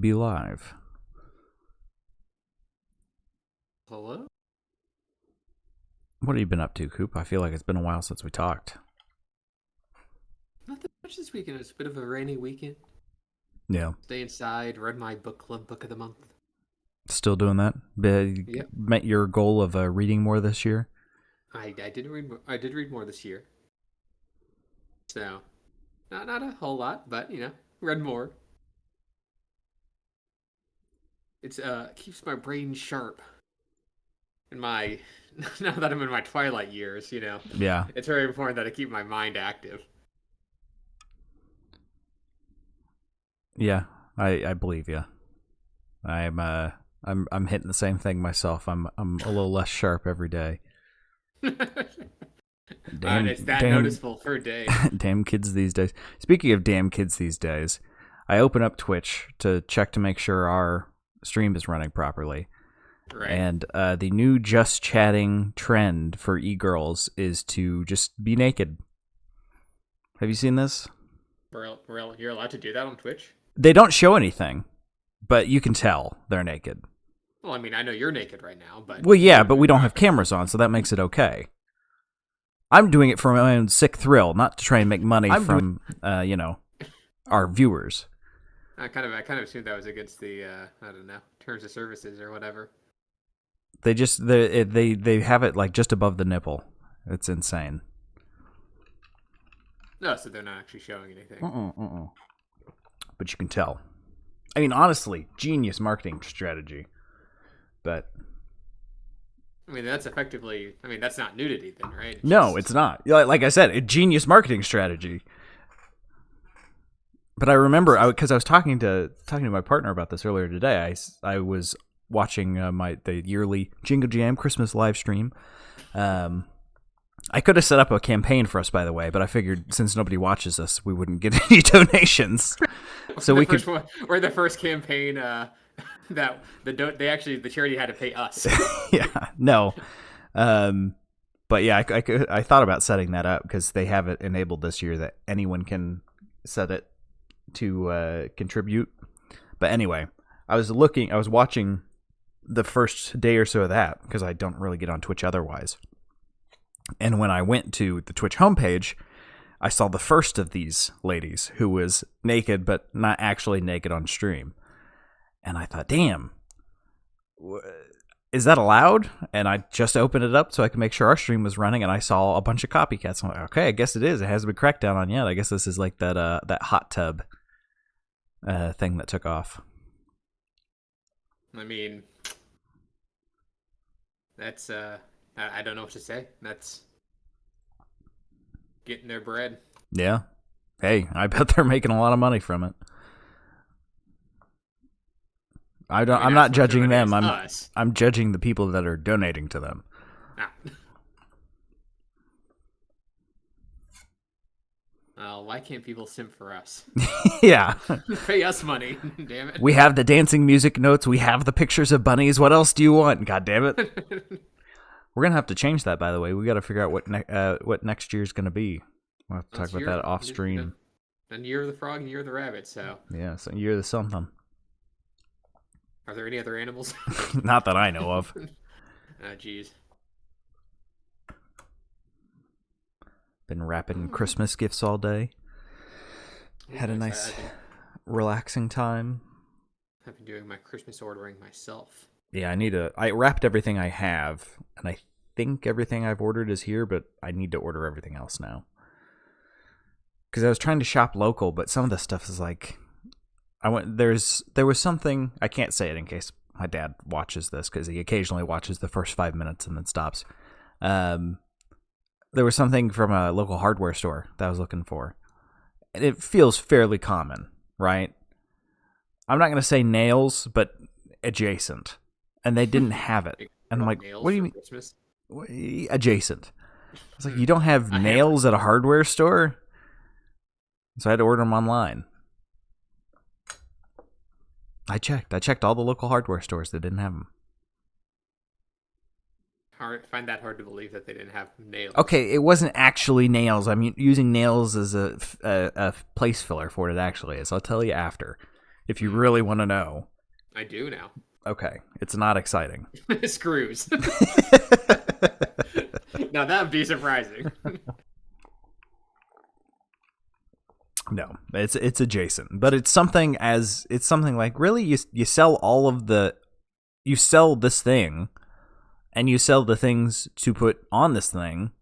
be live. Hello? What have you been up to, Coop? I feel like it's been a while since we talked. Not that much this weekend. It's a bit of a rainy weekend. Yeah. Stay inside, read my book club book of the month. Still doing that? Yep. Met your goal of reading more this year? I did read I did read more this year. So not a whole lot, but read more. It's keeps my brain sharp. In my now that I'm in my twilight years, Yeah. it's very important that I keep my mind active. Yeah, I believe you. I'm hitting the same thing myself. I'm a little less sharp every day. And it's that noticeable per day. Damn kids these days. Speaking of damn kids these days, I open up Twitch to check to make sure our stream is running properly. Right. And the new just chatting trend for e-girls is to just be naked. Have you seen this? You're allowed to do that on Twitch? They don't show anything, but you can tell they're naked. Well, I mean, I know you're naked right now, but... Well, yeah, but we don't have cameras on, so that makes it okay. I'm doing it for my own sick thrill, not to try and make money from, our viewers. I kind of assumed that was against the, I don't know, terms of services or whatever. They have it like just above the nipple. It's insane. No, so they're not actually showing anything. But you can tell. I mean, honestly, genius marketing strategy. But I mean, that's effectively. I mean, that's not nudity, then, right? It's not. Like I said, a genius marketing strategy. But I remember, because I was talking to my partner about this earlier today. I was watching the yearly Jingle Jam Christmas live stream. I could have set up a campaign for us, by the way, but I figured since nobody watches us, we wouldn't get any donations. So we're the first campaign that the charity had to pay us. Yeah, no. But yeah, I thought about setting that up because they have it enabled this year that anyone can set it to contribute. But anyway, I was watching the first day or so of that because I don't really get on Twitch otherwise. And when I went to the Twitch homepage, I saw the first of these ladies who was naked, but not actually naked on stream. And I thought, damn, is that allowed? And I just opened it up so I could make sure our stream was running, and I saw a bunch of copycats. I'm like, okay, I guess it is. It hasn't been cracked down on yet. I guess this is like that hot tub thing that took off. I mean, that's I don't know what to say. That's getting their bread. Yeah. Hey, I bet they're making a lot of money from it. I'm not judging them. I'm judging the people that are donating to them. Why can't people simp for us? Yeah. Pay us money, damn it. We have the dancing music notes. We have the pictures of bunnies. What else do you want? God damn it. We're going to have to change that, by the way. We got to figure out what next year's going to be. We'll have to talk about that off stream. And Year of the Frog and Year of the Rabbit, so. Yeah, so Year of the something. Are there any other animals? Not that I know of. Jeez. Been wrapping Christmas gifts all day. Had a nice, relaxing time. I've been doing my Christmas ordering myself. Yeah, I wrapped everything I have, and I think everything I've ordered is here, but I need to order everything else now. Because I was trying to shop local, but some of the stuff is like, there was something, I can't say it in case my dad watches this, because he occasionally watches the first 5 minutes and then stops. There was something from a local hardware store that I was looking for. And it feels fairly common, right? I'm not going to say nails, but adjacent. And they didn't have it. And I'm like, what do you mean? Christmas? Adjacent. I was like, you don't have nails at a hardware store? So I had to order them online. I checked all the local hardware stores that didn't have them. Find that hard to believe that they didn't have nails. Okay, it wasn't actually nails. I'm using nails as a place filler for what it actually is. I'll tell you after. If you really want to know. I do now. Okay, it's not exciting. Screws. Now that would be surprising. No, it's adjacent, but it's something like, really, you sell you sell this thing, and you sell the things to put on this thing,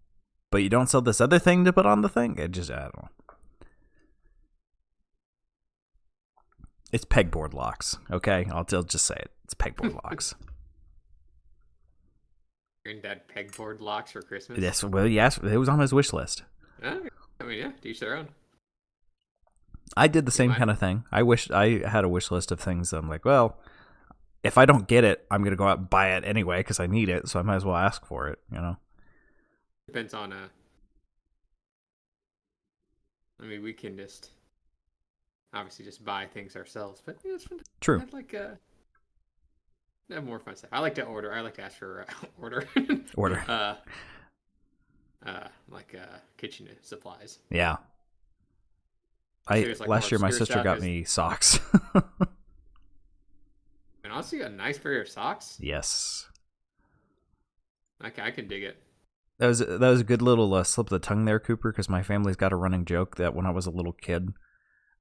but you don't sell this other thing to put on the thing. I don't know. It's pegboard locks. Okay, I'll just say it. It's pegboard locks. Granddad pegboard locks for Christmas. Yes, well, yes, it was on his wish list. I mean, yeah, to each their own. I did the same kind of thing. I had a wish list of things. I'm like, well, if I don't get it, I'm gonna go out and buy it anyway because I need it. So I might as well ask for it. Depends on I mean, we can just obviously just buy things ourselves, but it's fun. True. I'd like have more fun stuff. I like to order. I like to ask for order. Like kitchen supplies. Yeah. Last year my sister got me socks. And honestly, a nice pair of socks. Yes. I can dig it. That was a good little slip of the tongue there, Cooper, because my family's got a running joke that when I was a little kid,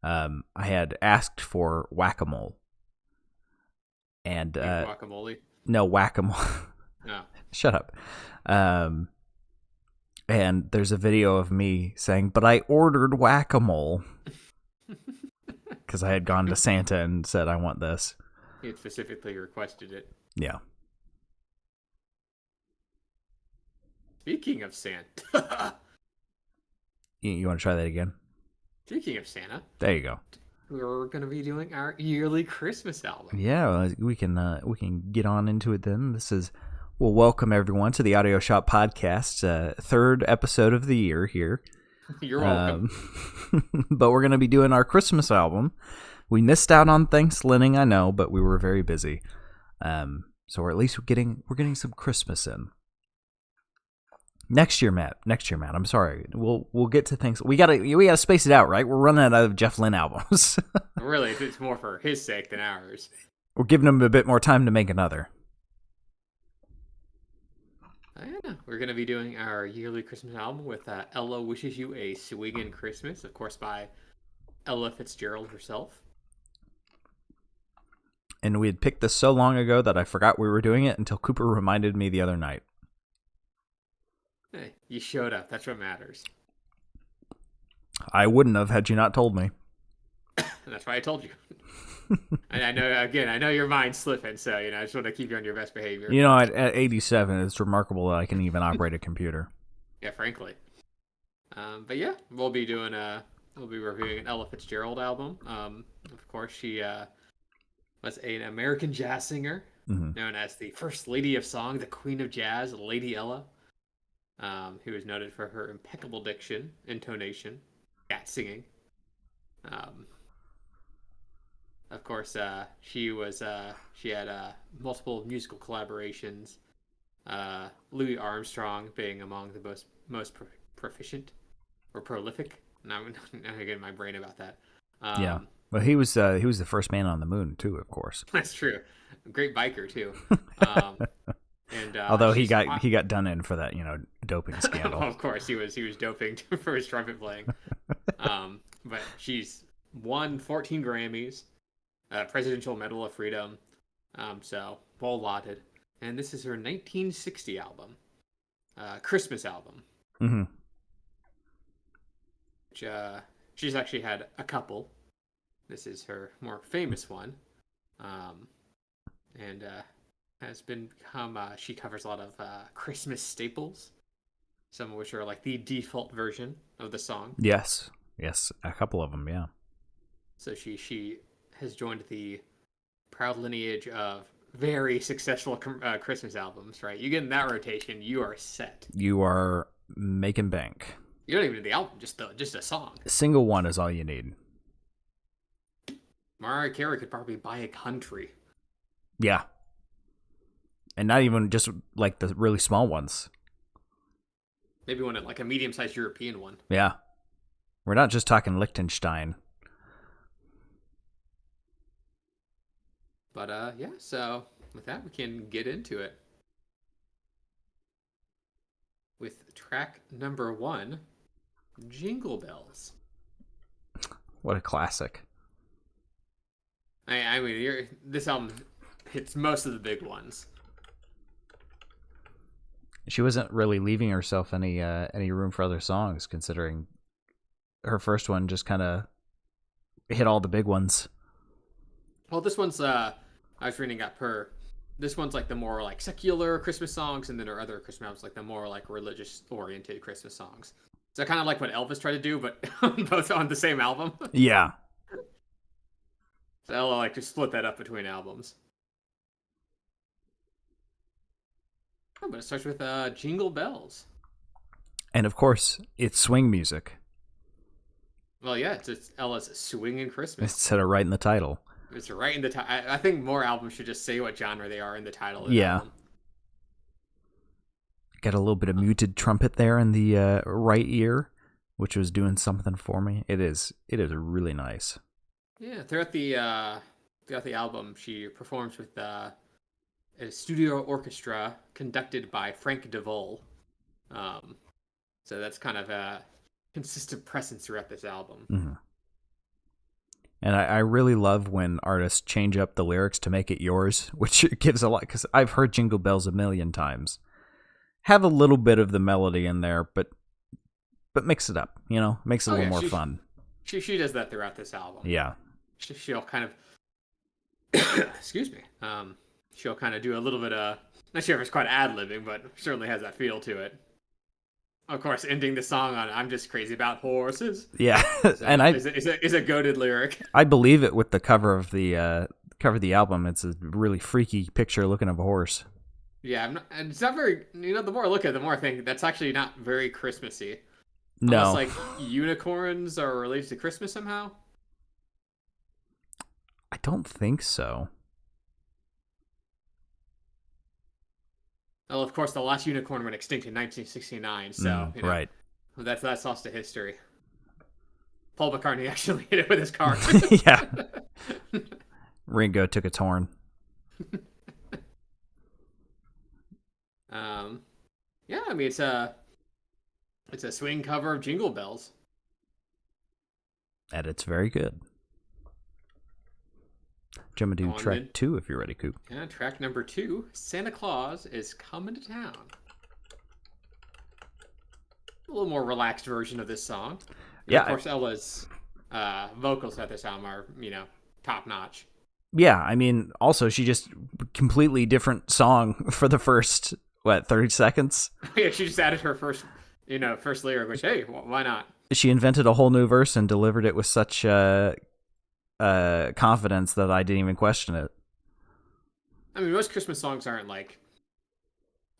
I had asked for whack-a-mole. And guacamole? No, whack-a-mole. No. Shut up. And there's a video of me saying, "But I ordered whack-a-mole." Because I had gone to Santa and said, "I want this." He had specifically requested it. Yeah. Speaking of Santa. You want to try that again? Speaking of Santa. There you go. We're going to be doing our yearly Christmas album. Yeah, we can get on into it then. Well, welcome everyone to the Audio Shop Podcast, third episode of the year here. You're welcome. But we're going to be doing our Christmas album. We missed out on Thanksgiving, I know, but we were very busy. So at least we're getting some Christmas in. Next year, Matt. I'm sorry. We'll get to things. We gotta space it out, right? We're running out of Jeff Lynne albums. Really, it's more for his sake than ours. We're giving him a bit more time to make another. Yeah, we're gonna be doing our yearly Christmas album with Ella Wishes You a Swingin' Christmas, of course, by Ella Fitzgerald herself. And we had picked this so long ago that I forgot we were doing it until Cooper reminded me the other night. Hey, you showed up. That's what matters. I wouldn't have had you not told me. That's why I told you. And I know your mind's slipping, so I just want to keep you on your best behavior. At 87, it's remarkable that I can even operate a computer. Yeah, frankly. But yeah, we'll be reviewing an Ella Fitzgerald album. Of course, she was an American jazz singer, known as the First Lady of Song, the Queen of Jazz, Lady Ella. Who is noted for her impeccable diction, intonation, cat singing. Of course, she had multiple musical collaborations. Louis Armstrong being among the most proficient or prolific. Now I'm getting my brain about that. Yeah, well, he was the first man on the moon too, of course. That's true. Great biker too. And although he got done in for that, doping scandal. Of course, he was doping for his trumpet playing. But she's won 14 Grammys, Presidential Medal of Freedom, so well lauded. And this is her 1960 album, Christmas album. Mm-hmm. Which she's actually had a couple. This is her more famous one, and has become. She covers a lot of Christmas staples, some of which are like the default version of the song. Yes, a couple of them, yeah. So she has joined the proud lineage of very successful Christmas albums. Right, you get in that rotation, you are set. You are making bank. You don't even need the album, just a song. A single one is all you need. Mariah Carey could probably buy a country. Yeah. And not even just like the really small ones. Maybe one like a medium-sized European one. Yeah. We're not just talking Liechtenstein. But yeah. So with that, we can get into it with track number 1, Jingle Bells. What a classic. I mean, this album hits most of the big ones. She wasn't really leaving herself any room for other songs, considering her first one just kind of hit all the big ones. Well, this one's I was reading up her. This one's like the more like secular Christmas songs, and then her other Christmas albums like the more like religious oriented Christmas songs. So kind of like what Elvis tried to do, but both on the same album. Yeah. So Ella like to split that up between albums. Oh, but it starts with Jingle Bells. And of course, it's swing music. Well, yeah, it's Ella's Swinging Christmas. It said it right in the title. It's right in the title. I think more albums should just say what genre they are in the title of the Yeah. album. Got a little bit of muted trumpet there in the right ear, which was doing something for me. It is really nice. Yeah, throughout the album, she performs with a studio orchestra conducted by Frank DeVol. So that's kind of a consistent presence throughout this album. Mm-hmm. And I really love when artists change up the lyrics to make it yours, which gives a lot, because I've heard Jingle Bells a million times. Have a little bit of the melody in there, but mix it up, makes it a little more fun. She does that throughout this album. Yeah. She'll kind of, excuse me, she'll kind of do a little bit of, not sure if it's quite ad-libbing, but certainly has that feel to it. Of course, ending the song on "I'm just crazy about horses." Yeah, so and is a goated lyric. I believe it with the cover of the album. It's a really freaky picture looking of a horse. Yeah, and it's not very. The more I look at it, the more I think that's actually not very Christmassy. No, unless like unicorns are related to Christmas somehow. I don't think so. Well, of course, the last unicorn went extinct in 1969, so right. That's lost to history. Paul McCartney actually hit it with his car. Yeah. Ringo took its horn. Yeah, I mean it's a swing cover of Jingle Bells, and it's very good. Jump into track 2 if you're ready, Coop. Yeah, track number 2, Santa Claus is Coming to Town. A little more relaxed version of this song. And yeah. Of course, Ella's vocals at this album are, top notch. Yeah, I mean, also, she just completely different song for the first, 30 seconds? Yeah, she just added her first lyric, which, hey, why not? She invented a whole new verse and delivered it with such confidence that I didn't even question it. I mean, most Christmas songs aren't like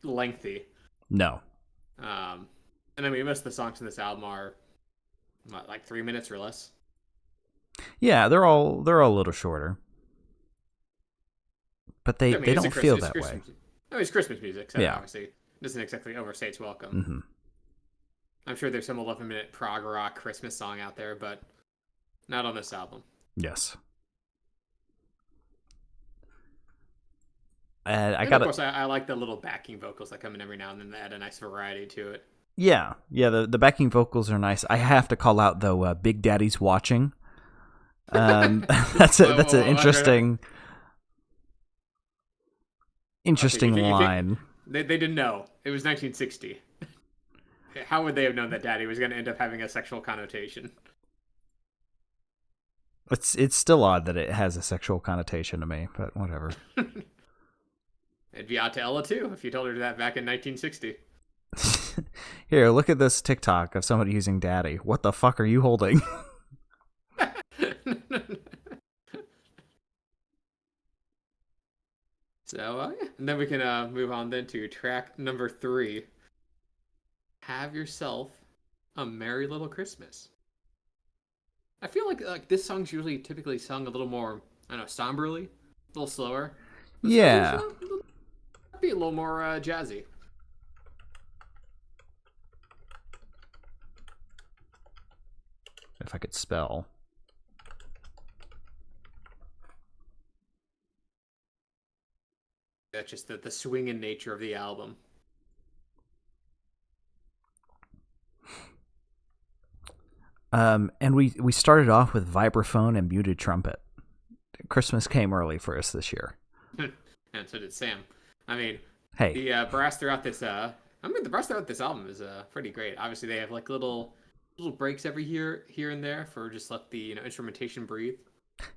lengthy. No. And I mean, most of the songs in this album are like 3 minutes or less. Yeah, they're all a little shorter, but they don't feel that way. I mean, it's Christmas music, so yeah. Obviously it doesn't exactly overstay its welcome. Mm-hmm. I'm sure there's some 11-minute prog rock Christmas song out there, but not on this album. Yes. Of course, I like the little backing vocals that come in every now and then that add a nice variety to it. Yeah. The backing vocals are nice. I have to call out though, Big Daddy's Watching. That's an interesting line. They didn't know. It was 1960. How would they have known that Daddy was going to end up having a sexual connotation? It's still odd that it has a sexual connotation to me, but whatever. It'd be odd to Ella too if you told her that back in 1960. Here, look at this TikTok of somebody using Daddy. What the fuck are you holding? So, and then we can move on then to track number 3. Have Yourself a Merry Little Christmas. I feel like this song's usually typically sung a little more, I don't know, somberly, a little slower. Yeah. Be a little more jazzy. If I could spell. that's just the swinging nature of the album. And we started off with vibraphone and muted trumpet. Christmas came early for us this year. And so did Sam. I mean, hey, the brass throughout this the brass throughout this album is pretty great. Obviously, they have like little breaks every here and there for just let the instrumentation breathe.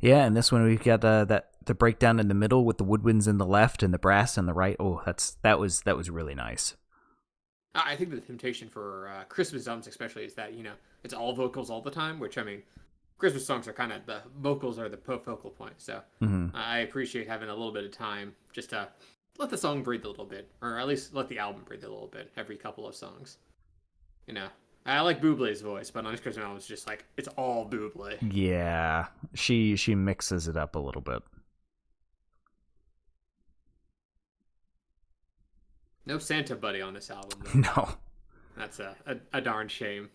Yeah, and this one we've got the breakdown in the middle with the woodwinds in the left and the brass in the right. Oh, that was really nice. I think the temptation for Christmas albums especially is that it's all vocals all the time, which I mean, Christmas songs are kind of the vocals are the focal point. So I appreciate having a little bit of time just to let the song breathe a little bit, or at least let the album breathe a little bit every couple of songs. I like Bublé's voice, but on this Christmas album, it's just like it's all Bublé. Yeah, she mixes it up a little bit. No Santa Buddy on this album, though. No. That's a darn shame.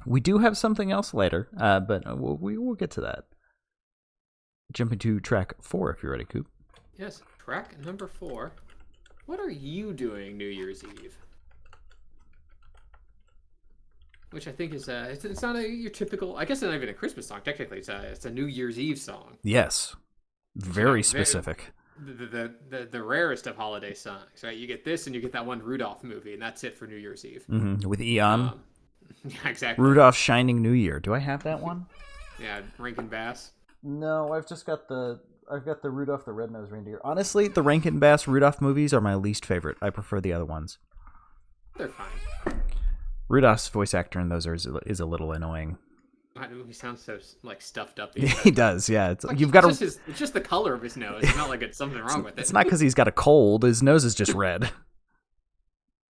We do have something else later, but we'll get to that. Jumping to track 4, if you're ready, Coop. Yes, track number 4. What are you doing New Year's Eve? Which I think is it's not your typical. I guess it's not even a Christmas song. Technically, it's a New Year's Eve song. Yes, very specific. The rarest of holiday songs, right? You get this, and you get that one Rudolph movie, and that's it for New Year's Eve. With Eon. Yeah, exactly. Rudolph's Shining New Year. Do I have that one? Yeah, Rankin Bass. No, I've got the Rudolph the Red-Nosed Reindeer. Honestly, the Rankin Bass Rudolph movies are my least favorite. I prefer the other ones. They're fine. Rudolph's voice actor in those is a little annoying. He sounds so like stuffed up. He does, yeah. It's just the color of his nose. It's not like it's something wrong with it. It's not because he's got a cold. His nose is just red.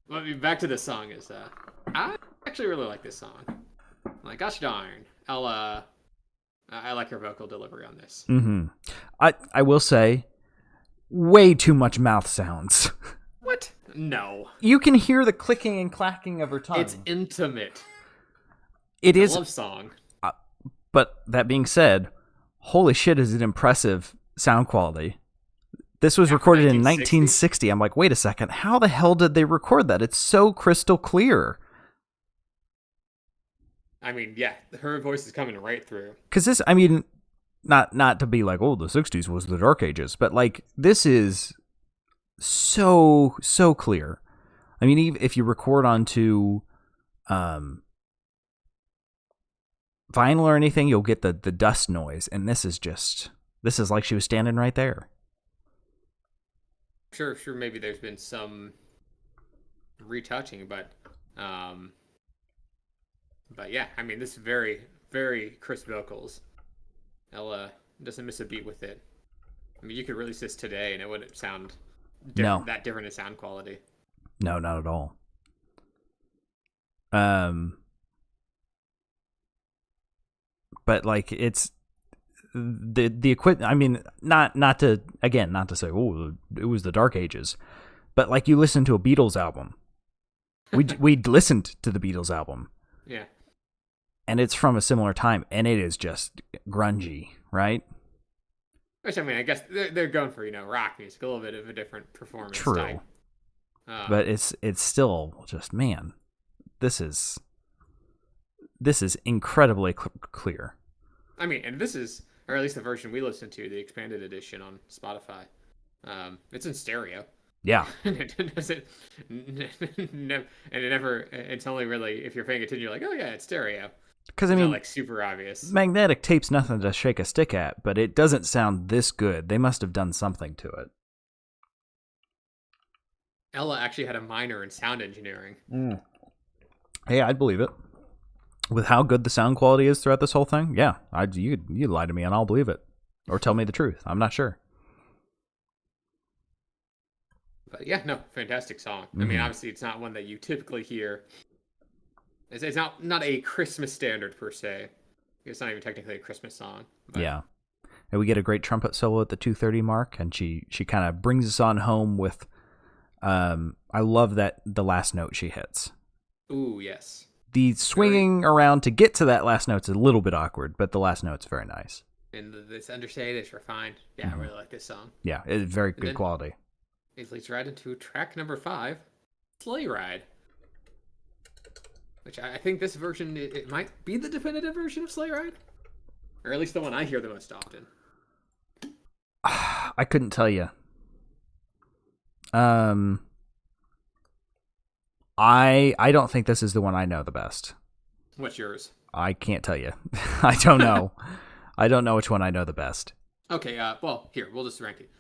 Well, back to the song is I actually really like this song. I'm like, gosh darn, Ella. I like her vocal delivery on this. I will say, way too much mouth sounds. What? No. You can hear the clicking and clacking of her tongue. It's intimate. It is a love song. But that being said, holy shit, is it impressive sound quality. This was recorded in 1960. I'm like, wait a second, how the hell did they record that? It's so crystal clear. I mean, yeah, her voice is coming right through. Because this, I mean, not to be like, oh, the 60s was the dark ages, but like, this is so clear. I mean, even if you record onto vinyl or anything, you'll get the dust noise, and this is like she was standing right there. Sure, maybe there's been some retouching, but yeah, I mean, this is very, very crisp vocals. Ella doesn't miss a beat with it. I mean, you could release this today and it wouldn't sound that different in sound quality. No, not at all. But like, it's the equipment. I mean, not to say, oh, it was the dark ages, but like, you listen to a Beatles album. We listened to the Beatles album. Yeah. And it's from a similar time, and it is just grungy, right? Which, I mean, I guess they're going for, rock music, a little bit of a different performance True. type. But it's still just, man, this is incredibly clear. I mean, and this is, or at least the version we listened to, the expanded edition on Spotify. It's in stereo. Yeah. And it doesn't, it's only really, if you're paying attention, you're like, oh yeah, it's stereo. Because, I mean, not like super obvious. Magnetic tape's nothing to shake a stick at, but it doesn't sound this good. They must have done something to it. Ella actually had a minor in sound engineering. Hey, I'd believe it. With how good the sound quality is throughout this whole thing, yeah, you lie to me and I'll believe it. Or tell me the truth. I'm not sure. But yeah, no, fantastic song. I mean, obviously, it's not one that you typically hear. It's not a Christmas standard per se. It's not even technically a Christmas song. But. Yeah, and we get a great trumpet solo at the 2:30 mark, and she kind of brings us on home with. I love that the last note she hits. Ooh, yes. The swinging around to get to that last note's a little bit awkward, but the last note's very nice. And this understated, it's refined. Yeah, I really like this song. Yeah, it's very And good then quality. it leads right into track number 5, Sleigh Ride. Which I think this version, it might be the definitive version of Sleigh Ride. Or at least the one I hear the most often. I couldn't tell you. I don't think this is the one I know the best. What's yours? I can't tell you. I don't know. I don't know which one I know the best. Okay, well, here, we'll just rank it.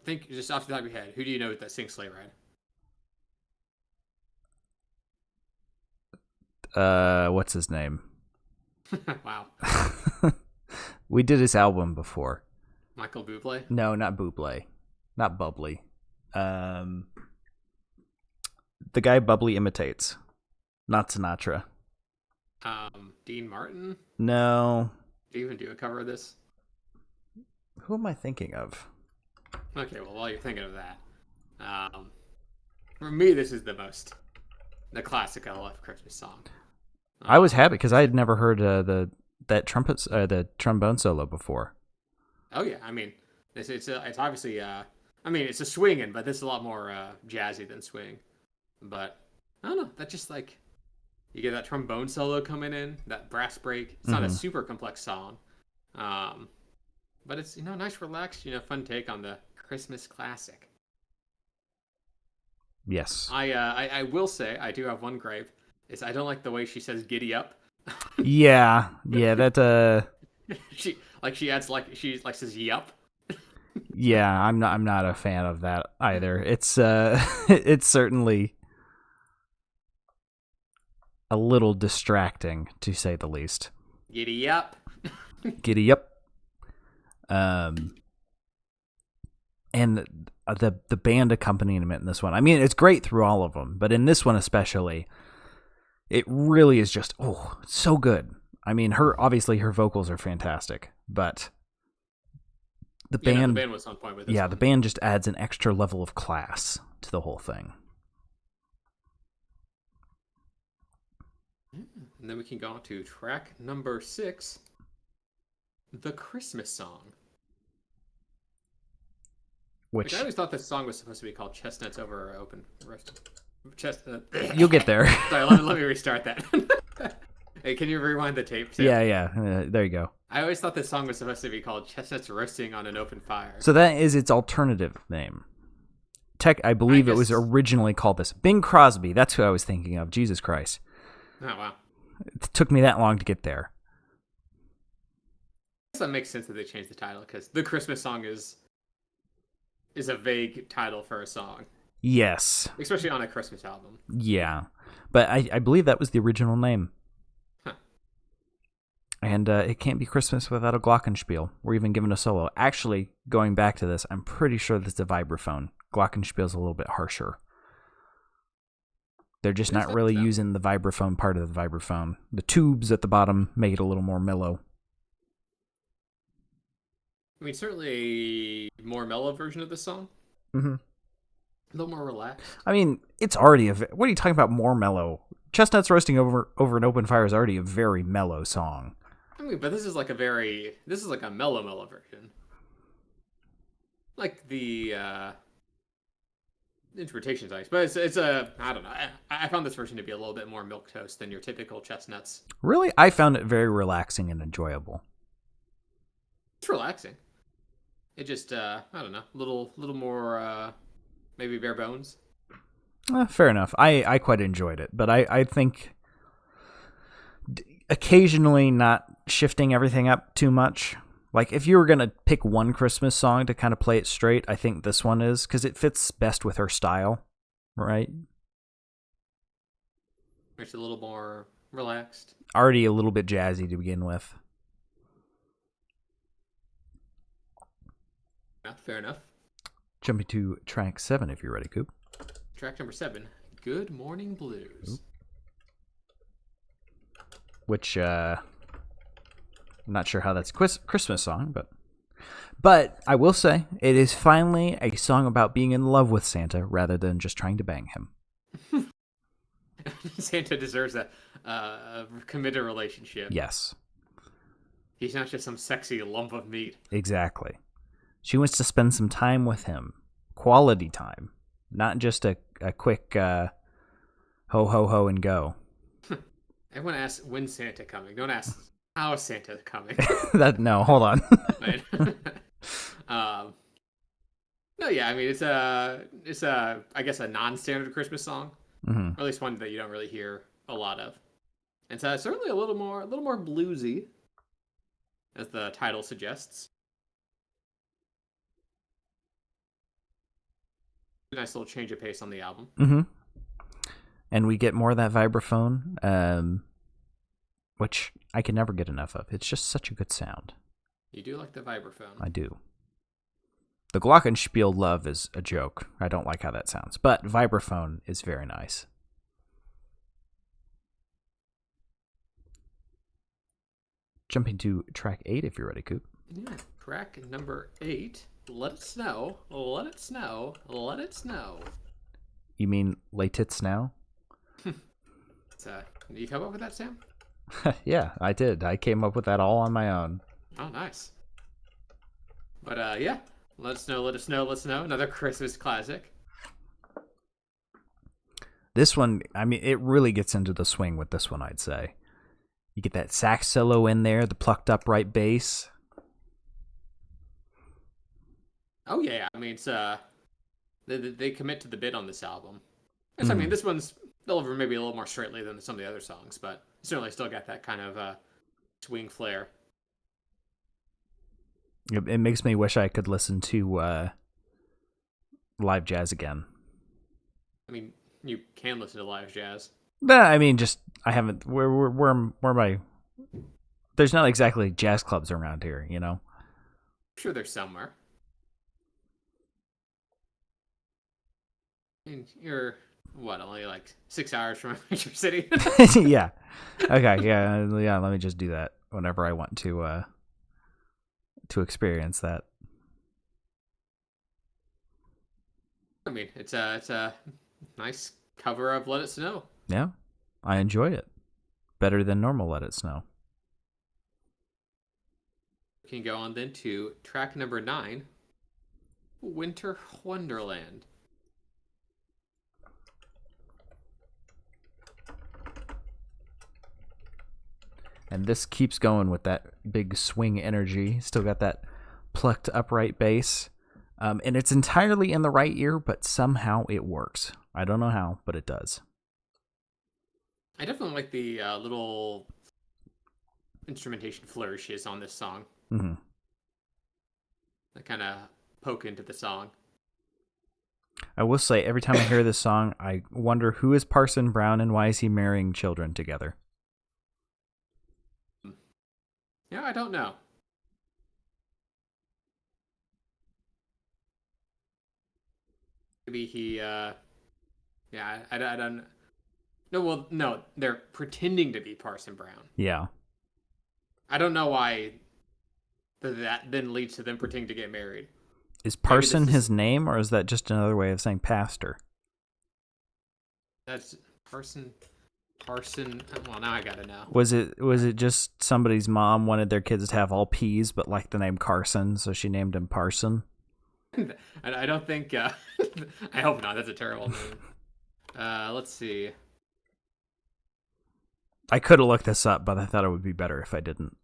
Think just off the top of your head, who do you know that sings Sleigh Ride? What's his name? Wow. We did his album before. Michael Bublé? No, not Bublé. Not Bubbly. The guy Bubbly imitates. Not Sinatra. Dean Martin? No. Do you even do a cover of this? Who am I thinking of? Okay, well, while you're thinking of that, for me, this is the classic I love Christmas song. I was happy because I had never heard the trombone solo before. Oh yeah, I mean, it's obviously it's a swinging, but this is a lot more jazzy than swing. But I don't know, that just like you get that trombone solo coming in, that brass break. It's not a super complex song, but it's nice, relaxed, fun take on the Christmas classic. Yes. I will say I do have one gripe. Is I don't like the way she says "giddy up." yeah, that she adds she says "yup." Yeah, I'm not a fan of that either. It's it's certainly a little distracting, to say the least. Giddy up. Giddy up. And the band accompaniment in this one. I mean, it's great through all of them, but in this one especially, it really is just so good. I mean, obviously her vocals are fantastic, but the band was on point with this. Yeah, one. the band just adds an extra level of class to the whole thing. And then we can go on to track number 6, The Christmas Song. Which I always thought this song was supposed to be called Chestnuts Over Open Roast. You'll get there. Sorry, let me restart that. Hey, can you rewind the tape? Too? Yeah. There you go. I always thought this song was supposed to be called Chestnuts Roasting on an Open Fire. So that is its alternative name. I believe it was originally called this. Bing Crosby, that's who I was thinking of. Jesus Christ. Oh, wow. It took me that long to get there. I guess that makes sense that they changed the title, because The Christmas Song is a vague title for a song. Yes. Especially on a Christmas album. Yeah. But I believe that was the original name. Huh. And it can't be Christmas without a glockenspiel. We're even given a solo. Actually, going back to this, I'm pretty sure this is a vibraphone. Glockenspiel's a little bit harsher. They're just not really using the vibraphone part of the vibraphone. The tubes at the bottom make it a little more mellow. I mean, certainly a more mellow version of this song. Mm-hmm. A little more relaxed. I mean, it's already what are you talking about more mellow? Chestnuts Roasting Over an Open Fire is already a very mellow song. I mean, but this is like a mellow version. Like the interpretation's nice, but it's I don't know. I found this version to be a little bit more milquetoast than your typical chestnuts. Really? I found it very relaxing and enjoyable. It's relaxing. It just I don't know, little more maybe bare bones. Fair enough. I quite enjoyed it, but I think occasionally not shifting everything up too much. Like, if you were going to pick one Christmas song to kind of play it straight, I think this one is, because it fits best with her style, right? It's a little more relaxed. Already a little bit jazzy to begin with. Yeah, fair enough. Jumping to track 7 if you're ready, Coop. Track number 7, Good Morning Blues. Oop. Which, I'm not sure how that's a Christmas song, but I will say it is finally a song about being in love with Santa rather than just trying to bang him. Santa deserves a committed relationship. Yes. He's not just some sexy lump of meat. Exactly. She wants to spend some time with him. Quality time. Not just a quick ho ho ho and go. Everyone asks, when's Santa coming? Don't ask, how's Santa coming? No, hold on. Right? No, yeah, I mean, it's I guess a non-standard Christmas song. Mm-hmm. Or at least one that you don't really hear a lot of. And so it's certainly a little more bluesy, as the title suggests. A nice little change of pace on the album. Mm-hmm. And we get more of that vibraphone, which I can never get enough of. It's just such a good sound. You do like the vibraphone. I do. The glockenspiel love is a joke. I don't like how that sounds. But vibraphone is very nice. Jumping to track 8 if you're ready, Coop. Yeah, track number 8. Let it snow. Let it snow. Let it snow. You mean Let It Snow? Did you come up with that, Sam? Yeah, I did. I came up with that all on my own. Oh, nice. But yeah, let it snow, let it snow, let it snow. Another Christmas classic. This one, I mean, it really gets into the swing with this one, I'd say. You get that sax solo in there, the plucked upright bass. Oh yeah, I mean it's they commit to the bit on this album. Yes, I mean this one's delivered maybe a little more straightly than some of the other songs, but certainly still got that kind of swing flair. It makes me wish I could listen to live jazz again. I mean, you can listen to live jazz. But I mean, just I haven't. Where my? There's not exactly jazz clubs around here, you know. I'm sure there's somewhere. I mean, you're what, only like 6 hours from a major city? Yeah. Okay. Yeah. Let me just do that whenever I want to experience that. I mean, it's a nice cover of "Let It Snow." Yeah, I enjoy it. Better than normal Let It Snow. We can go on then to track number 9, "Winter Wonderland." And this keeps going with that big swing energy. Still got that plucked upright bass. And it's entirely in the right ear, but somehow it works. I don't know how, but it does. I definitely like the little instrumentation flourishes on this song. Mm-hmm. That kind of poke into the song. I will say, every time I hear this song, I wonder who is Parson Brown and why is he marrying children together? Yeah, I don't know. Maybe he, yeah, I don't. No, well, no, they're pretending to be Parson Brown. Yeah. I don't know why that then leads to them pretending to get married. Is Parson his name, or is that just another way of saying pastor? That's Parson. Well, now I gotta know. Was it just somebody's mom wanted their kids to have all P's, but like the name Carson, so she named him Parson? I don't think. I hope not. That's a terrible name. Let's see. I could have looked this up, but I thought it would be better if I didn't.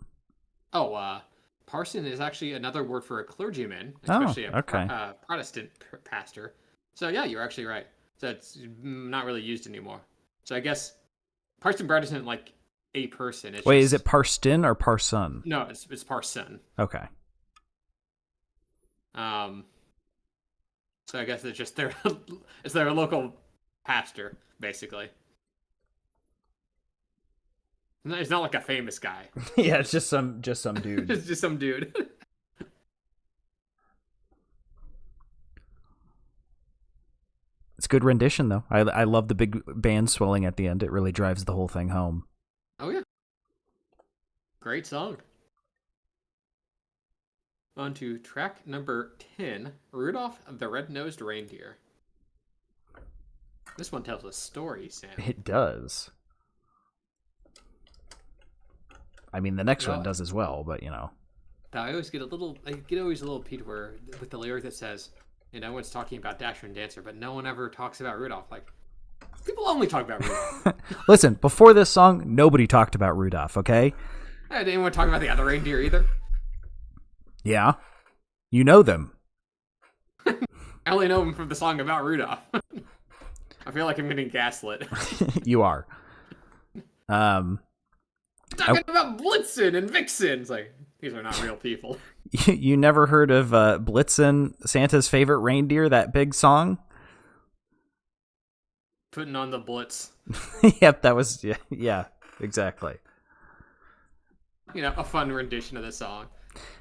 Oh, parson is actually another word for a clergyman, especially a Protestant pastor. So yeah, you're actually right. So it's not really used anymore. So I guess Parson Brown isn't like a person. It's Wait, is it Parston or Parson? No, it's parson. Okay. So I guess it's just their local pastor, basically. It's not like a famous guy. Yeah, it's just some dude. It's just some dude. It's good rendition though. I love the big band swelling at the end. It really drives the whole thing home. Oh yeah. Great song. On to track number 10, Rudolph the Red-Nosed Reindeer. This one tells a story, Sam. It does. I mean, the next one does as well, but I always get a little peeved where with the lyric that says, no one's talking about Dasher and Dancer, but no one ever talks about Rudolph. Like, people only talk about Rudolph. Listen, before this song, nobody talked about Rudolph, okay? Didn't anyone talk about the other reindeer either? Yeah. You know them. I only know them from the song about Rudolph. I feel like I'm getting gaslit. You are. Talking about Blitzen and Vixen. It's like, these are not real people. You never heard of Blitzen, Santa's favorite reindeer, that big song? Putting on the Blitz. Yep, that was, yeah, exactly. A fun rendition of the song.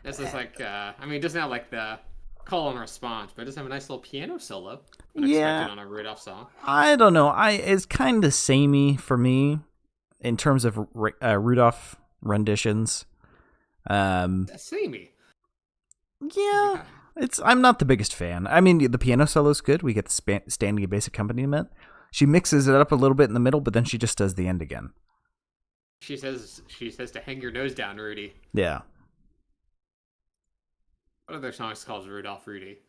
It's just like, it doesn't have like the call and response, but it does have a nice little piano solo. Unexpected on a Rudolph song. I don't know. It's kind of samey for me in terms of Rudolph renditions. Samey. Yeah, I'm not the biggest fan. I mean, the piano solo's good. We get the standing bass accompaniment. She mixes it up a little bit in the middle, but then she just does the end again. She says to hang your nose down, Rudy. Yeah. What other songs called Rudolph Rudy?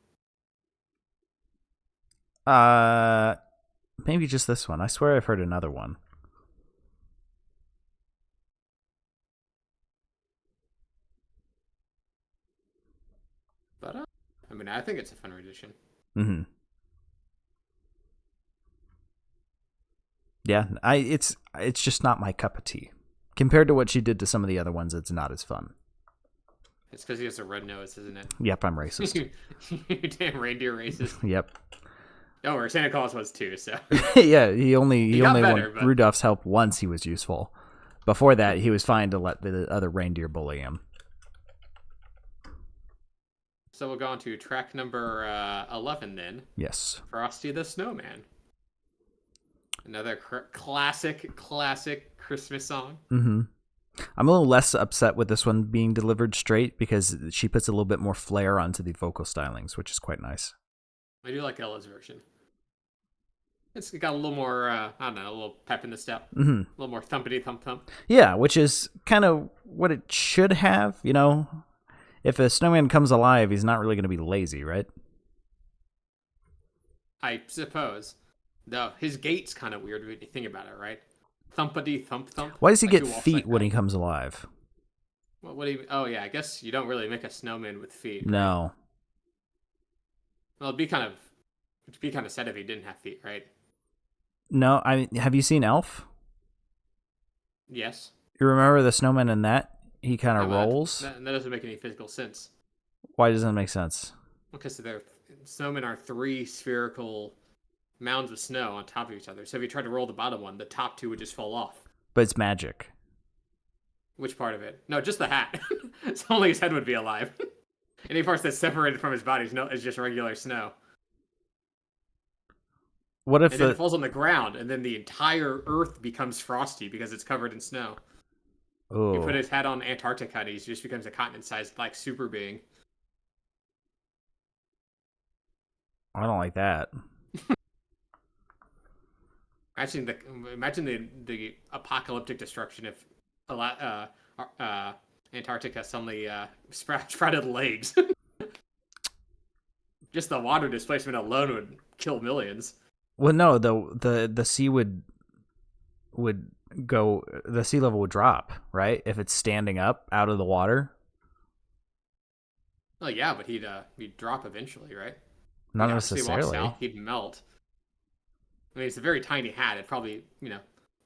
Maybe just this one. I swear I've heard another one. But I think it's a fun rendition. Mm-hmm. Yeah, it's just not my cup of tea. Compared to what she did to some of the other ones, it's not as fun. It's because he has a red nose, isn't it? Yep, I'm racist. You damn reindeer racist. Yep. Oh, or Santa Claus was too, so. Yeah, he only better, won Rudolph's help once he was useful. Before that, he was fine to let the other reindeer bully him. So we'll go on to track number 11 then. Yes. Frosty the Snowman. Another classic Christmas song. Mm-hmm. I'm a little less upset with this one being delivered straight because she puts a little bit more flair onto the vocal stylings, which is quite nice. I do like Ella's version. It's got a little more, a little pep in the step. Mm-hmm. A little more thumpity thump thump. Yeah, which is kind of what it should have, If a snowman comes alive, he's not really going to be lazy, right? I suppose. Though his gait's kind of weird when you think about it, right? Thumpity thump thump. Why does he get feet when he comes alive? Well, what do you? Oh yeah, I guess you don't really make a snowman with feet. Right? No. Well, it'd be kind of sad if he didn't have feet, right? No, have you seen Elf? Yes. You remember the snowman in that? He kind of rolls. That doesn't make any physical sense. Why doesn't that make sense? Because snowmen are three spherical mounds of snow on top of each other. So if you try to roll the bottom one, the top two would just fall off. But it's magic. Which part of it? No, just the hat. So only his head would be alive. Any parts that's separated from his body is just regular snow. What if then it falls on the ground, and then the entire Earth becomes frosty because it's covered in snow. Oh. You put his hat on Antarctica, and he just becomes a continent-sized super being. I don't like that. Imagine the apocalyptic destruction if Antarctica suddenly sprouted legs. Just the water displacement alone would kill millions. Well, no, the sea would go. The sea level would drop, right? If it's standing up out of the water. Oh yeah, but he'd drop eventually, right? Not necessarily. He'd melt. I mean, it's a very tiny hat. It'd probably,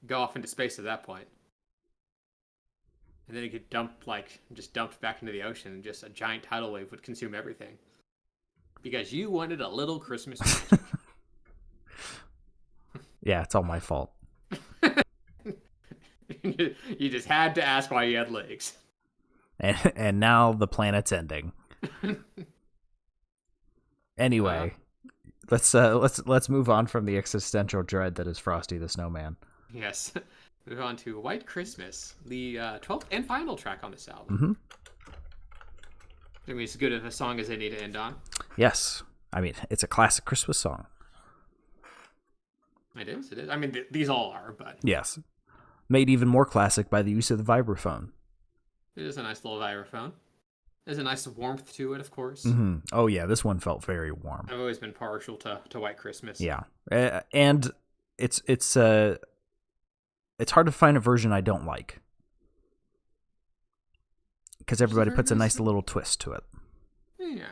go off into space at that point. And then it could dumped back into the ocean, and just a giant tidal wave would consume everything. Because you wanted a little Christmas magic. Yeah, it's all my fault. You just had to ask why you had legs. And now the planet's ending. Anyway, let's move on from the existential dread that is Frosty the Snowman. Yes. Move on to White Christmas, the 12th and final track on this album. Mm-hmm. I mean, it's good of a song as any to end on. Yes. I mean, it's a classic Christmas song. It is. I mean, these all are, but... Yes. Made even more classic by the use of the vibraphone. It is a nice little vibraphone. There's a nice warmth to it, of course. Mm-hmm. Oh yeah, this one felt very warm. I've always been partial to White Christmas. Yeah, and it's hard to find a version I don't like because everybody puts a nice little twist to it. Yeah.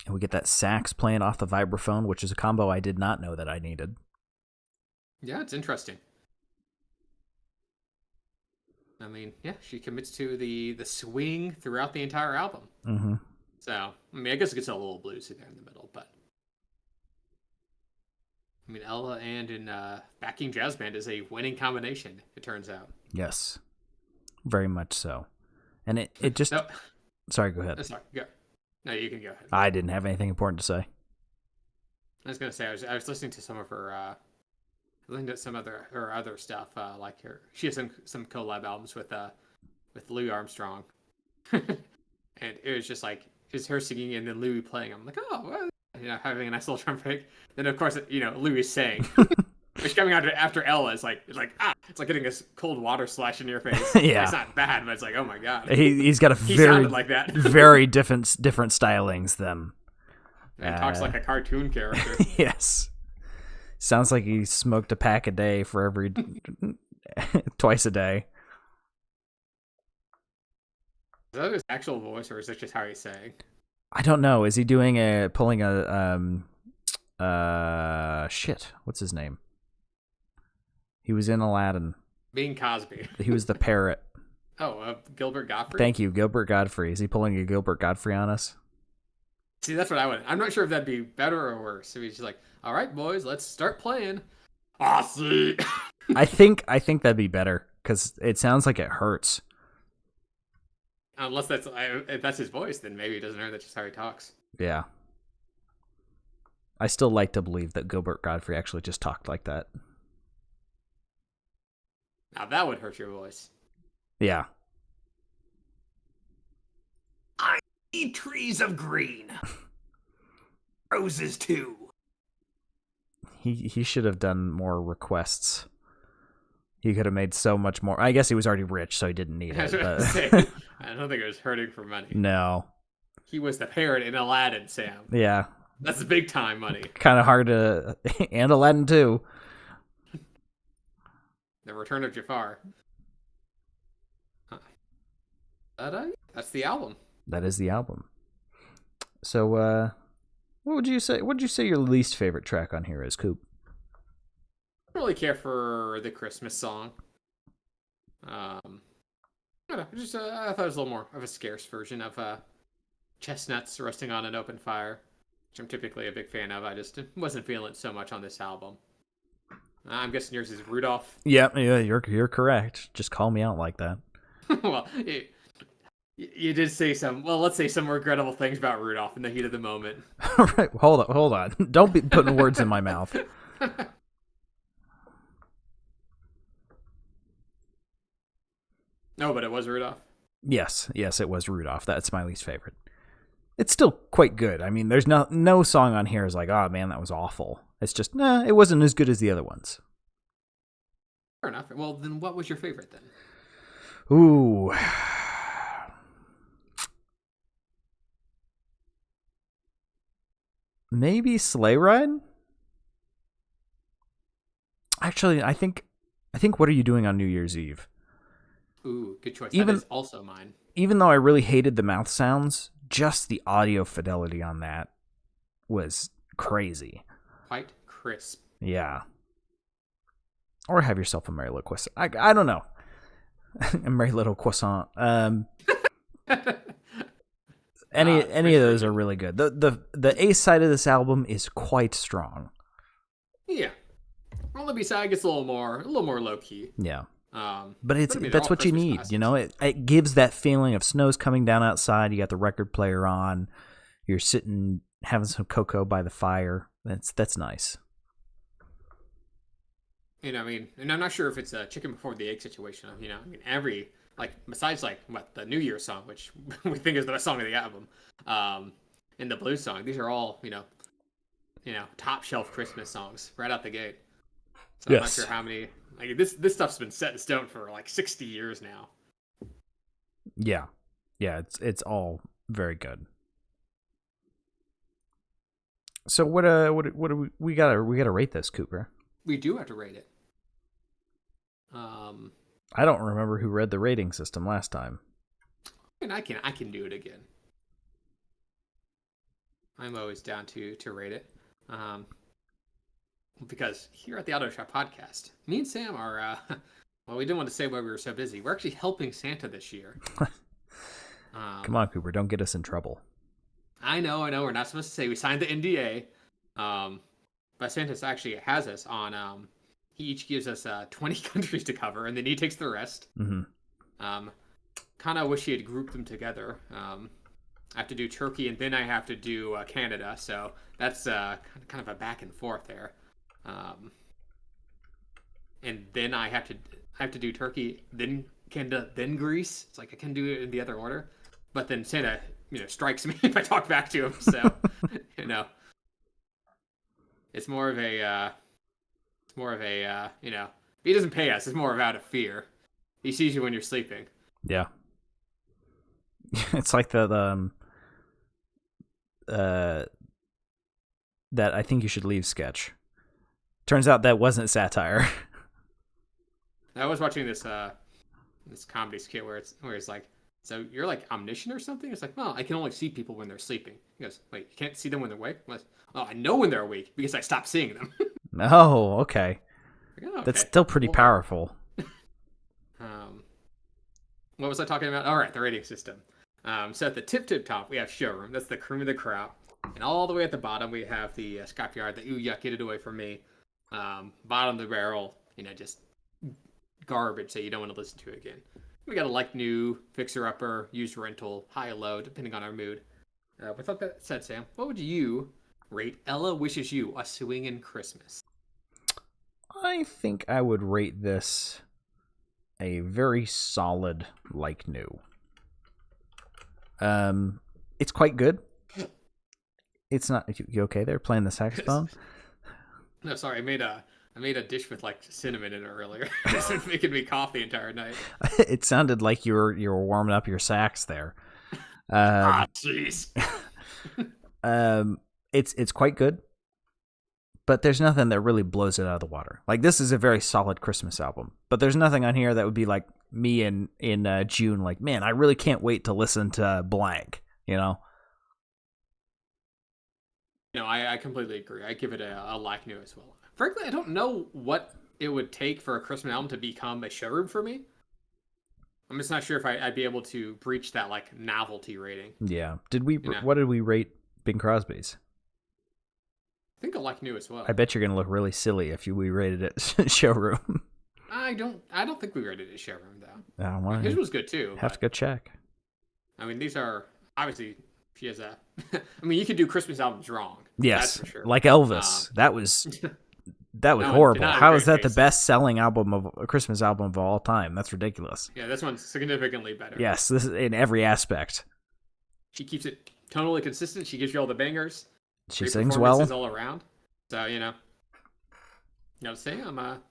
And we get that sax playing off the vibraphone, which is a combo I did not know that I needed. Yeah, it's interesting. I mean, yeah, she commits to the swing throughout the entire album. Mm-hmm. So, I mean, I guess it gets a little bluesy there in the middle, but I mean, Ella and in backing jazz band is a winning combination. It turns out. Yes, very much so. And it just. No. Sorry, go ahead. Sorry, go. No, you can go ahead. I didn't have anything important to say. I was gonna say I was listening to some of her. Listening to some other stuff, like she has some collab albums with Louis Armstrong, and it was just like it's her singing and then Louis playing. I'm like, oh, well, having a nice little drum break. Then of course, Louis saying, which coming out after Ella is like it's like getting a cold water splash in your face. Yeah, it's not bad, but it's like, oh my god, he's got he sounded like that. very different stylings than. And talks like a cartoon character. Yes. Sounds like he smoked a pack a day for every twice a day. Is that his actual voice, or is that just how he's saying? I don't know. Is he pulling a shit? What's his name? He was in Aladdin. Bing Cosby. He was the parrot. Oh, Gilbert Gottfried? Thank you, Gilbert Gottfried. Is he pulling a Gilbert Gottfried on us? See, that's what I would. I'm not sure if that'd be better or worse. So he's just like, all right, boys, let's start playing. See. I think that'd be better because it sounds like it hurts. Unless if that's his voice, then maybe he doesn't hurt. That's just how he talks. Yeah. I still like to believe that Gilbert Gottfried actually just talked like that. Now that would hurt your voice. Yeah. I need trees of green. Roses too. He should have done more requests. He could have made so much more. I guess he was already rich, so he didn't need it. But... I don't think it was hurting for money. No. He was the parrot in Aladdin, Sam. Yeah. That's big time money. Kind of hard to... And Aladdin, too. The Return of Jafar. Huh. That's the album. That is the album. So, what would you say? What would you say your least favorite track on here is, Coop? I don't really care for the Christmas song. I don't know. Just I thought it was a little more of a scarce version of chestnuts roasting on an open fire, which I'm typically a big fan of. I just wasn't feeling it so much on this album. I'm guessing yours is Rudolph. Yeah, you're correct. Just call me out like that. Well, you did say let's say some regrettable things about Rudolph in the heat of the moment. All right, hold on. Don't be putting words in my mouth. No, but it was Rudolph. Yes, it was Rudolph. That's my least favorite. It's still quite good. I mean, there's no song on here is like, oh man, that was awful. It's just, it wasn't as good as the other ones. Fair enough. Well, then what was your favorite then? Ooh. Maybe Sleigh Ride? Actually, I think What Are You Doing on New Year's Eve? Ooh, good choice. That is also mine. Even though I really hated the mouth sounds, just the audio fidelity on that was crazy. Quite crisp. Yeah. Or have yourself a Merry Little Croissant. I don't know. A Merry Little Croissant. Any of those are really good. The A side of this album is quite strong. Yeah. Well, the B side gets a little more low key. Yeah. But that's what you need, classes. You know. It gives that feeling of snow's coming down outside. You got the record player on. You're sitting having some cocoa by the fire. That's nice. I mean, and I'm not sure if it's a chicken before the egg situation. I mean, every besides the New Year song, which we think is the best song of the album, and the blues song, these are all top shelf Christmas songs right out the gate. So yes. I'm not sure how many. This stuff's been set in stone for 60 years now. Yeah, it's all very good. So what do we gotta rate this, Cooper? We do have to rate it. I don't remember who read the rating system last time. And I can do it again. I'm always down to rate it. Because here at the Auto Shop Podcast, me and Sam are, well, we didn't want to say why we were so busy. We're actually helping Santa this year. Come on, Cooper, don't get us in trouble. I know. We're not supposed to say we signed the NDA. But Santa actually has us on, he each gives us 20 countries to cover, and then he takes the rest. Mm-hmm. Kind of wish he had grouped them together. I have to do Turkey, and then I have to do Canada, so that's kind of a back and forth there. And then I have to do Turkey, then Canada, then Greece. It's like I can do it in the other order, but then Santa, strikes me if I talk back to him. So, it's more of a, he doesn't pay us. It's more of out of fear. He sees you when you're sleeping. Yeah. It's like the that I think you should leave sketch. Turns out that wasn't satire. I was watching this comedy skit where it's like, so you're like omniscient or something? It's like, well, I can only see people when they're sleeping. He goes, wait, you can't see them when they're awake? Oh, I know when they're awake because I stopped seeing them. Oh, okay. Like, oh, okay. That's still pretty powerful. What was I talking about? All right, the rating system. So at the tip top, we have showroom. That's the cream of the crop. And all the way at the bottom, we have the scrapyard. The ooh, yuck, get it away from me. Bottom of the barrel, just garbage that you don't want to listen to again. We got a like new, fixer upper, used rental, high low, depending on our mood. With that said, Sam, what would you rate Ella Wishes You a Swingin' Christmas? I think I would rate this a very solid like new. It's quite good. It's not. You okay there playing the saxophone? No, sorry. I made a dish with like cinnamon in it earlier. It's been making me cough the entire night. It sounded like you were warming up your sax there. Jeez. It's quite good, but there's nothing that really blows it out of the water. Like, this is a very solid Christmas album, but there's nothing on here that would be like me in June. Like, man, I really can't wait to listen to blank. I completely agree. I give it a like new as well. Frankly, I don't know what it would take for a Christmas album to become a showroom for me. I'm just not sure if I'd be able to breach that like novelty rating. Yeah. What did we rate Bing Crosby's? I think a like new as well. I bet you're gonna look really silly if we rated it showroom. I don't think we rated it showroom though. Well, his was good too. Have to go check. I mean, these are obviously she has a. I mean, you could do Christmas albums wrong. Yes, that's for sure. like Elvis. That was No, horrible. not How is that case. the best-selling album of a Christmas album of all time? That's ridiculous. Yeah, this one's significantly better. Yes, this is in every aspect. She keeps it tonally consistent. She gives you all the bangers. She Great sings well all around. So gotta say I'm a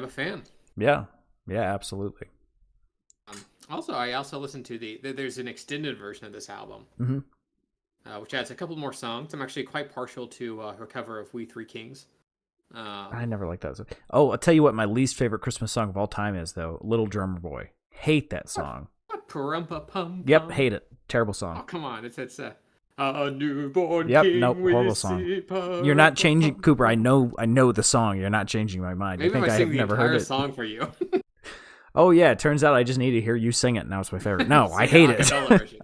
fan. Yeah, absolutely. I also listened to there's an extended version of this album, which adds a couple more songs. I'm actually quite partial to her cover of "We Three Kings." I never liked that song. Oh, I'll tell you what my least favorite Christmas song of all time is, though. "Little Drummer Boy." Hate that song. Yep, hate it. Terrible song. Oh, come on, it's a newborn Yep, king. nope, horrible song. You're not changing, Cooper. I know the song. You're not changing my mind. Maybe I think I have never heard it. Song for you. Oh yeah, it turns out I just need to hear you sing it. Now it's my favorite. No, I hate it.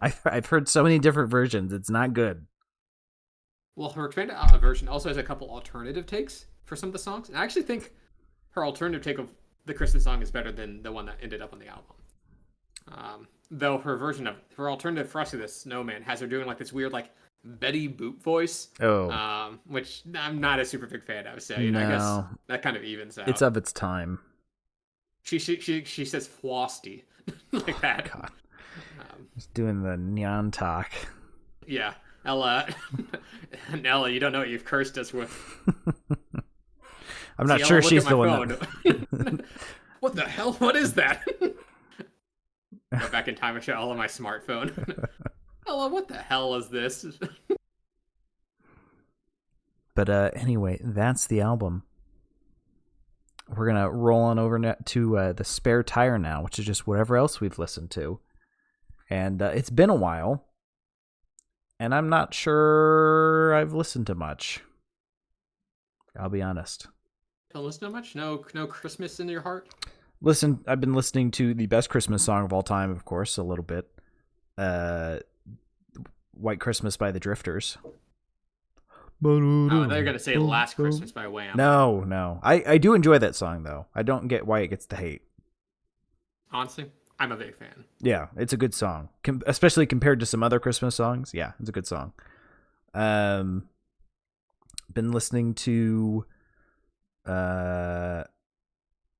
I've heard so many different versions. It's not good. Well, her expanded version also has a couple alternative takes for some of the songs, and I actually think her alternative take of the Christmas song is better than the one that ended up on the album. Though her alternative "Frosty the Snowman" has her doing like this weird like Betty Boop voice. Oh, which I'm not a super big fan of. So no. I guess that kind of evens out. It's of its time. She says "Frosty" like that. God. Just doing the neon talk. Yeah, Ella, you don't know what you've cursed us with. I'm not sure she's the one. What the hell? What is that? Go back in time and show Ella my smartphone. Ella, what the hell is this? But anyway, that's the album. We're going to roll on over to The Spare Tire now, which is just whatever else we've listened to. And it's been a while, and I'm not sure I've listened to much. I'll be honest. Don't listen to much? No Christmas in your heart? I've been listening to the best Christmas song of all time, of course, a little bit. White Christmas by the Drifters. Oh, they're going to say Last Christmas by Wham. No. I do enjoy that song, though. I don't get why it gets the hate. Honestly, I'm a big fan. Yeah, it's a good song. Especially compared to some other Christmas songs. Yeah, it's a good song. Been listening to...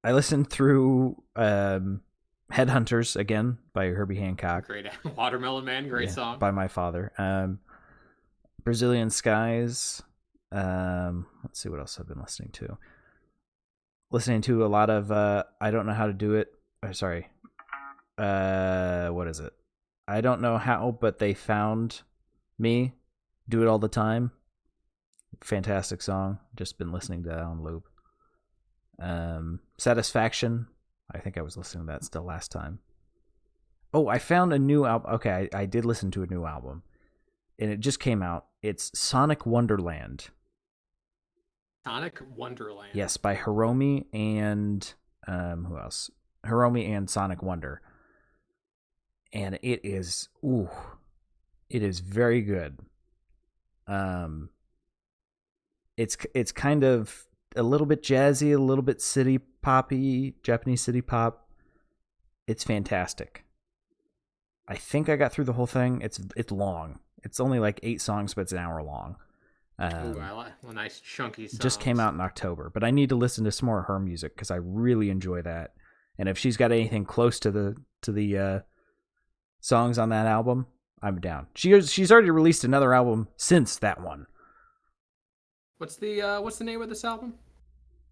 I listened through Headhunters again by Herbie Hancock. Great. Watermelon Man, great song. By my father. Brazilian Skies. Let's see what else I've been listening to. Listening to a lot of I Don't Know How to Do It. Sorry. What is it? I Don't Know How, but They Found Me. Do It All the Time. Fantastic song. Just been listening to that on loop. Satisfaction. I think I was listening to that still last time. Oh, I found a new album. Okay, I did listen to a new album. And it just came out. It's Sonic Wonderland. Sonic Wonderland? Yes, by Hiromi and... who else? Hiromi and Sonic Wonder. And it is... Ooh. It is very good. It's kind of a little bit jazzy, a little bit city poppy, Japanese city pop. It's fantastic. I think I got through the whole thing. It's long. It's only like 8 songs, but it's an hour long. Ooh, I like a nice chunky songs. Just came out in October, but I need to listen to some more of her music because I really enjoy that. And if she's got anything close to the songs on that album, I'm down. She's already released another album since that one. What's the name of this album?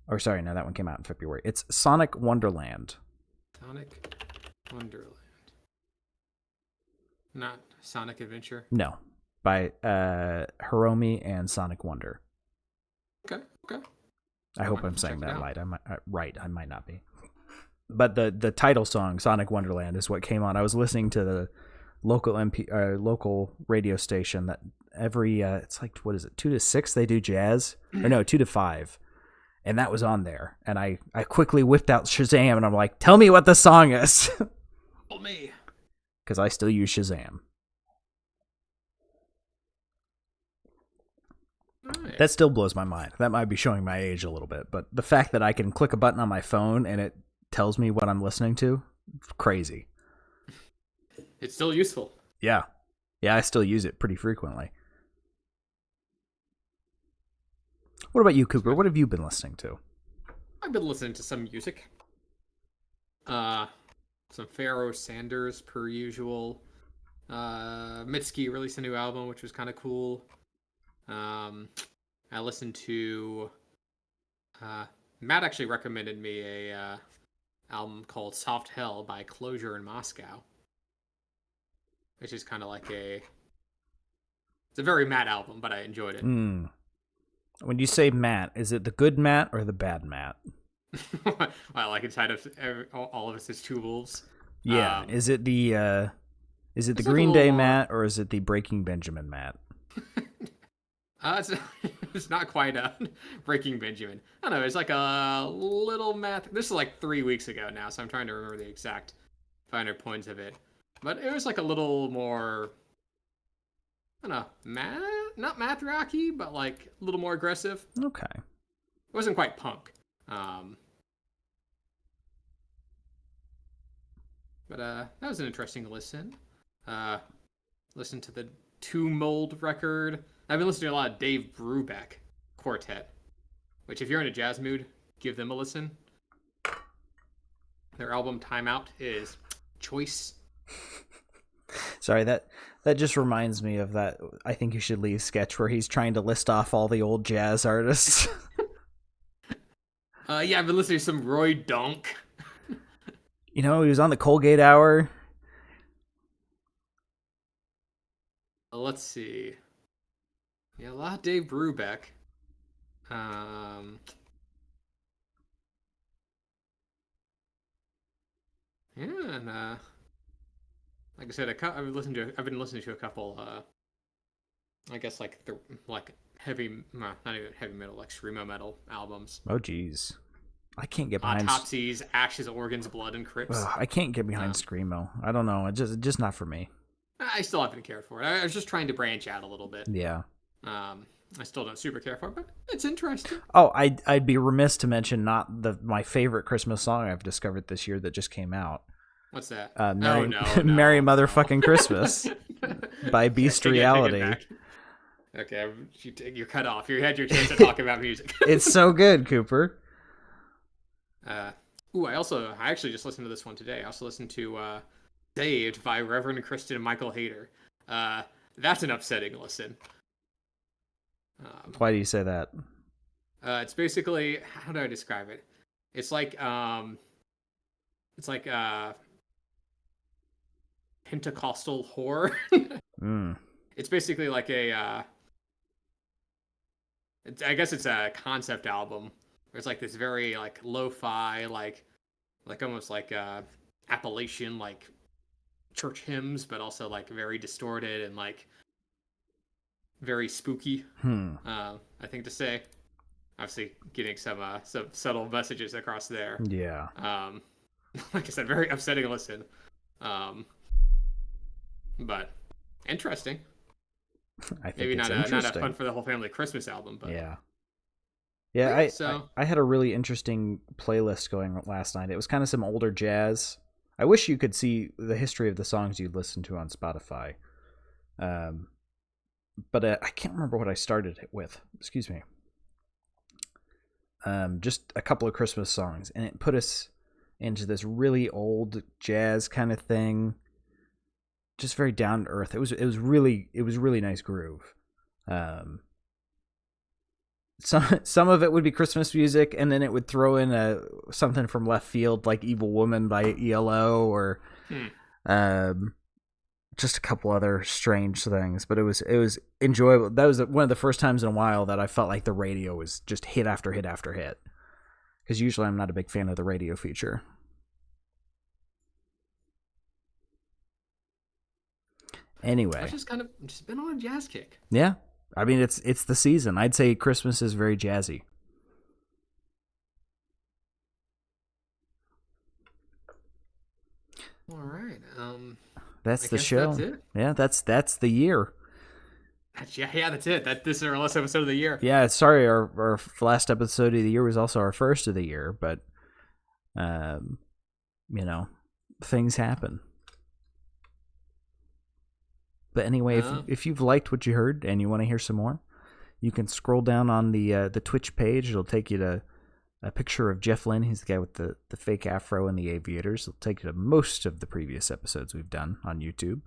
Or sorry, no, that one came out in February. It's Sonic Wonderland. Sonic Wonderland. Not Sonic Adventure? No. By Hiromi and Sonic Wonder. Okay. I hope I'm saying that right. I might not be. But the title song, Sonic Wonderland, is what came on. I was listening to the local radio station that every, it's like, what is it, 2 to 6 they do jazz? Or no, 2 to 5. And that was on there. And I quickly whipped out Shazam and I'm like, tell me what the song is. Tell me. Because I still use Shazam. Right. That still blows my mind. That might be showing my age a little bit. But the fact that I can click a button on my phone and it tells me what I'm listening to, crazy. It's still useful. Yeah, I still use it pretty frequently. What about you, Cooper? What have you been listening to? I've been listening to some music. Some Pharoah Sanders per usual. Mitski released a new album, which was kind of cool. I listened to Matt actually recommended me a album called Soft Hell by Closure in Moscow, which is kind of like it's a very Matt album, but I enjoyed it. When you say Matt, is it the good Matt or the bad Matt? Well, like inside of all of us is two wolves. Yeah. Is it the Green Day Matt or is it the Breaking Benjamin Matt? It's not quite a Breaking Benjamin. I don't know. It's like a little Matt. This is like 3 weeks ago now, so I'm trying to remember the exact finer points of it. But it was like a little more, I don't know, not math rocky, but like a little more aggressive. Okay. It wasn't quite punk. But that was an interesting listen. Listen to the Two Mold record. I've been listening to a lot of Dave Brubeck Quartet, which if you're in a jazz mood, give them a listen. Their album Time Out is choice. Sorry, that just reminds me of that I Think You Should Leave sketch where he's trying to list off all the old jazz artists. Yeah, I've been listening to some Roy Donk. You know, he was on the Colgate Hour. let's see. Yeah, a lot of Dave Brubeck. Um, yeah, and like I said, I've been listening to a couple. I guess like heavy, not even heavy metal, like screamo metal albums. Oh, geez. I can't get behind Autopsies, Ashes, Organs, Blood, and Crypts. I can't get behind screamo. I don't know. It's just not for me. I still haven't cared for it. I was just trying to branch out a little bit. Yeah. I still don't super care for it, but it's interesting. Oh, I'd be remiss to mention not my favorite Christmas song I've discovered this year that just came out. What's that? Merry, Merry Motherfucking Christmas by Beast Reality. Okay, you're cut off. You had your chance to talk about music. It's so good, Cooper. I actually just listened to this one today. I also listened to Saved by Reverend Kristen and Michael Hader. That's an upsetting listen. Why do you say that? It's basically, how do I describe it? It's like Pentecostal horror. It's basically like I guess it's a concept album. There's like this very like lo-fi, like almost like Appalachian like church hymns, but also like very distorted and like very spooky. I think to say. Obviously, getting some subtle messages across there. Yeah. Like I said, very upsetting listen. But interesting. I think maybe it's not a interesting. fun for the whole family Christmas album, but yeah. I had a really interesting playlist going last night. It was kind of some older jazz. I wish you could see the history of the songs you listen to on Spotify. But I can't remember what I started it with. Excuse me. Just a couple of Christmas songs, and it put us into this really old jazz kind of thing. Just very down to earth. It was really nice groove. Some of it would be Christmas music, and then it would throw in something from left field like "Evil Woman" by ELO, or just a couple other strange things. But it was enjoyable. That was one of the first times in a while that I felt like the radio was just hit after hit after hit. Because usually I'm not a big fan of the radio feature. Anyway, I've just been on a jazz kick. Yeah, I mean it's the season. I'd say Christmas is very jazzy. All right. That's the show. That's it. Yeah, that's the year. That's it. This is our last episode of the year. Yeah, sorry, our last episode of the year was also our first of the year, but things happen. But anyway, if you've liked what you heard and you want to hear some more, you can scroll down on the Twitch page. It'll take you to a picture of Jeff Lynne. He's the guy with the fake afro and the aviators. It'll take you to most of the previous episodes we've done on YouTube.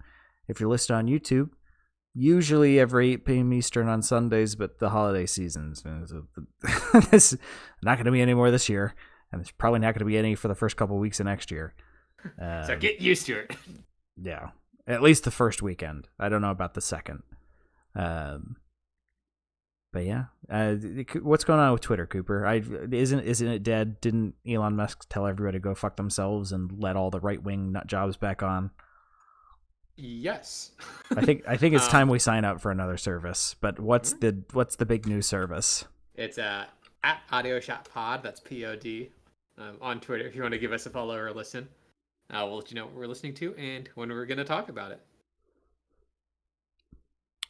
If you're listed on YouTube, usually every 8 p.m. Eastern on Sundays, but the holiday seasons. This is not going to be any more this year, and there's probably not going to be any for the first couple of weeks of next year. So get used to it. Yeah. At least the first weekend. I don't know about the second. But yeah. What's going on with Twitter, Cooper? Isn't it dead? Didn't Elon Musk tell everybody to go fuck themselves and let all the right-wing nut jobs back on? Yes. I think it's time we sign up for another service. But what's the big new service? It's at Audio Shot Pod. That's POD on Twitter. If you want to give us a follow or a listen. We'll let you know what we're listening to and when we're going to talk about it.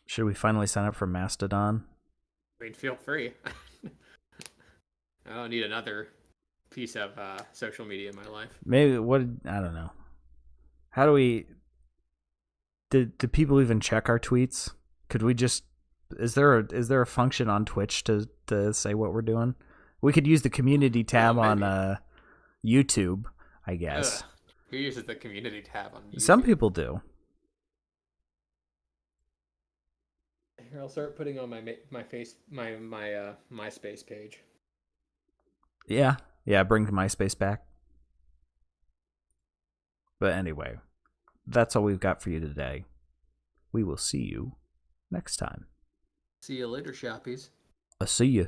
Should we finally sign up for Mastodon? I mean, feel free. I don't need another piece of social media in my life. Maybe I don't know. How do we? Do people even check our tweets? Could we just? Is there a function on Twitch to say what we're doing? We could use the community tab on YouTube, I guess. Who uses the community tab on YouTube? Some people do. Here, I'll start putting on my MySpace page. Yeah, bring MySpace back. But anyway, that's all we've got for you today. We will see you next time. See you later, shoppies. I'll see you.